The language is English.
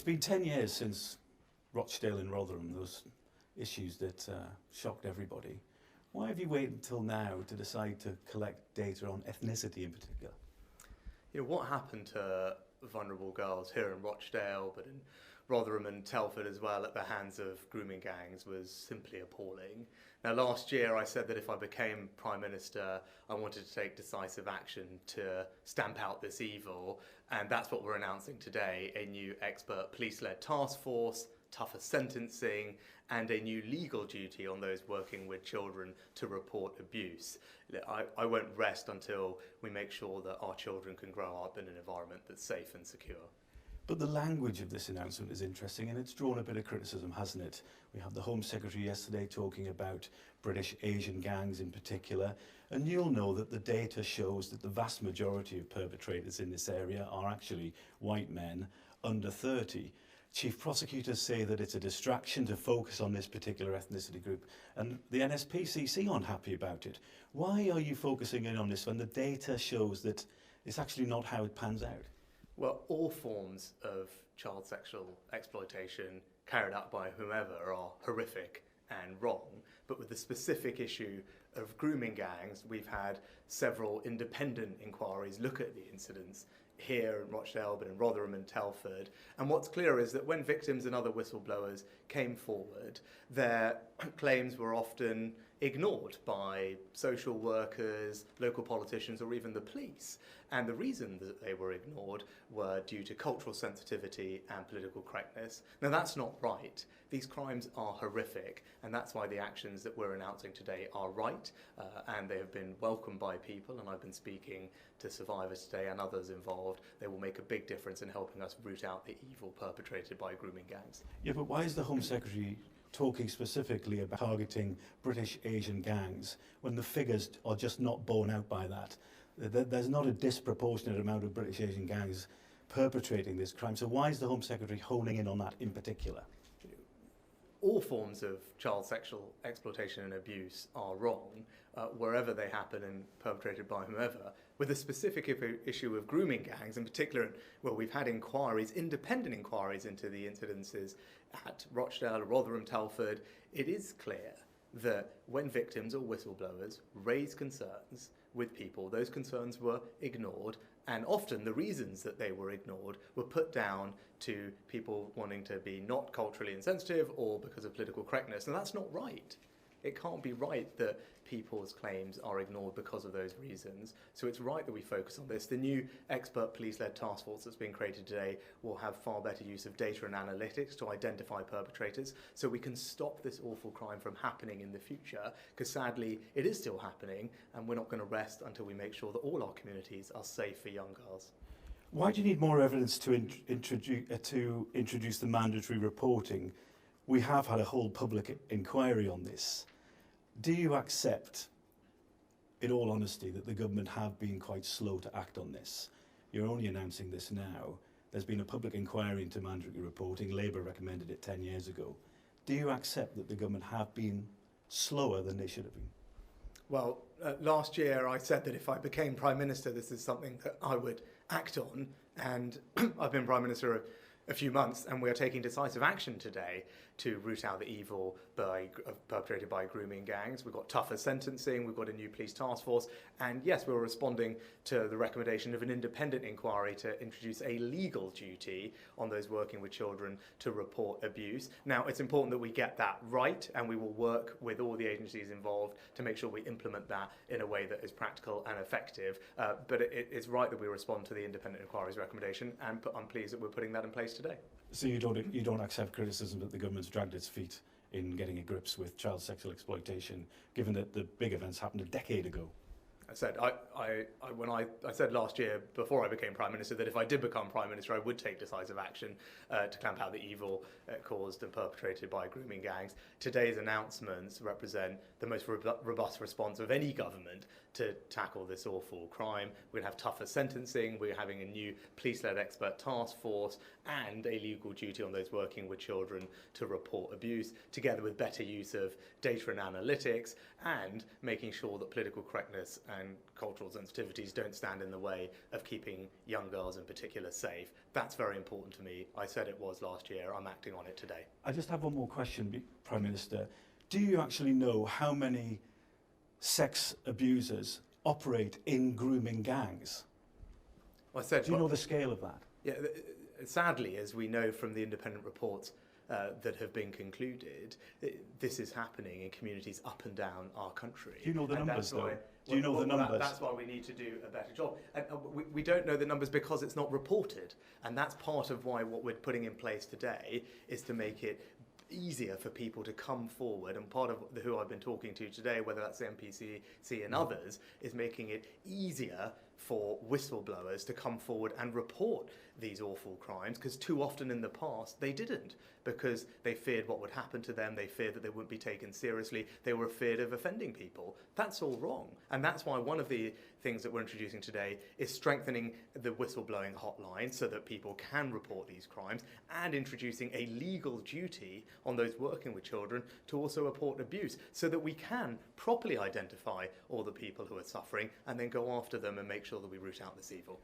It's been 10 years since Rochdale and Rotherham, those issues that shocked everybody. Why have you waited until now to decide to collect data on ethnicity in particular? You know, what happened to vulnerable girls here in Rochdale, but in Rotherham and Telford as well, at the hands of grooming gangs was simply appalling. Now, last year I said that if I became Prime Minister, I wanted to take decisive action to stamp out this evil, and that's what we're announcing today: a new expert police-led task force, tougher sentencing, and a new legal duty on those working with children to report abuse. I won't rest until we make sure that our children can grow up in an environment that's safe and secure. But the language of this announcement is interesting, and it's drawn a bit of criticism, hasn't it? We had the Home Secretary yesterday talking about British Asian gangs in particular, and you'll know that the data shows that the vast majority of perpetrators in this area are actually white men under 30. Chief prosecutors say that it's a distraction to focus on this particular ethnicity group, and the NSPCC aren't happy about it. Why are you focusing in on this when the data shows that it's actually not how it pans out? Well, all forms of child sexual exploitation carried out by whomever are horrific and wrong, but with the specific issue of grooming gangs, we've had several independent inquiries look at the incidents here in Rochdale, but in Rotherham and Telford. And what's clear is that when victims and other whistleblowers came forward, their claims were often ignored by social workers, local politicians, or even the police. And the reason that they were ignored were due to cultural sensitivity and political correctness. Now, that's not right. These crimes are horrific, and that's why the actions that we're announcing today are right, and they have been welcomed by people, and I've been speaking to survivors today and others involved. They will make a big difference in helping us root out the evil perpetrated by grooming gangs. Yeah, but why is the Home Secretary talking specifically about targeting British Asian gangs when the figures are just not borne out by that? There's not a disproportionate amount of British Asian gangs perpetrating this crime. So why is the Home Secretary honing in on that in particular? All forms of child sexual exploitation and abuse are wrong, wherever they happen and perpetrated by whomever. With the specific issue of grooming gangs in particular, well, we've had inquiries, independent inquiries into the incidences at Rochdale, Rotherham, Telford. It is clear that when victims or whistleblowers raise concerns with people, those concerns were ignored, and often the reasons that they were ignored were put down to people wanting to be not culturally insensitive or because of political correctness. And that's not right. It can't be right that people's claims are ignored because of those reasons. So it's right that we focus on this. The new expert police-led task force that's being created today will have far better use of data and analytics to identify perpetrators so we can stop this awful crime from happening in the future, because sadly it is still happening, and we're not going to rest until we make sure that all our communities are safe for young girls. Why do you need more evidence to introduce the mandatory reporting? We have had a whole public inquiry on this. Do you accept, in all honesty, that the government have been quite slow to act on this? You're only announcing this now. There's been a public inquiry into mandatory reporting. Labour recommended it 10 years ago. Do you accept that the government have been slower than they should have been? Well, last year I said that if I became Prime Minister, this is something that I would act on, and I've been Prime Minister a few months, and we are taking decisive action today to root out the evil perpetrated by grooming gangs. We've got tougher sentencing, we've got a new police task force, and yes, we're responding to the recommendation of an independent inquiry to introduce a legal duty on those working with children to report abuse. Now, it's important that we get that right, and we will work with all the agencies involved to make sure we implement that in a way that is practical and effective. But it's right that we respond to the independent inquiry's recommendation, and I'm pleased that we're putting that in place today. So you don't accept criticism that the government's dragged its feet in getting a grips with child sexual exploitation, given that the big events happened a decade ago? I said when I said last year, before I became Prime Minister, that if I did become Prime Minister, I would take decisive action to clamp out the evil caused and perpetrated by grooming gangs. Today's announcements represent the most robust response of any government to tackle this awful crime. We'll have tougher sentencing, we're having a new police-led expert task force, and a legal duty on those working with children to report abuse, together with better use of data and analytics, and making sure that political correctness and cultural sensitivities don't stand in the way of keeping young girls in particular safe. That's very important to me. I said it was last year. I'm acting on it today. I just have one more question, Prime Minister. Do you actually know how many sex abusers operate in grooming gangs? Well, I said, do you know the scale of that? Yeah, sadly, as we know from the independent reports that have been concluded, this is happening in communities up and down our country. Do you know the numbers, though? Do you know the numbers? That's why we need to do a better job. And we don't know the numbers because it's not reported. And that's part of why what we're putting in place today is to make it easier for people to come forward, and part of who I've been talking to today, whether that's the MPCC and others, is making it easier for whistleblowers to come forward and report these awful crimes, because too often in the past they didn't, because they feared what would happen to them, they feared that they wouldn't be taken seriously, they were afraid of offending people. That's all wrong, and that's why one of the things that we're introducing today is strengthening the whistleblowing hotline so that people can report these crimes, and introducing a legal duty on those working with children to also report abuse, so that we can properly identify all the people who are suffering and then go after them and make sure that we root out this evil.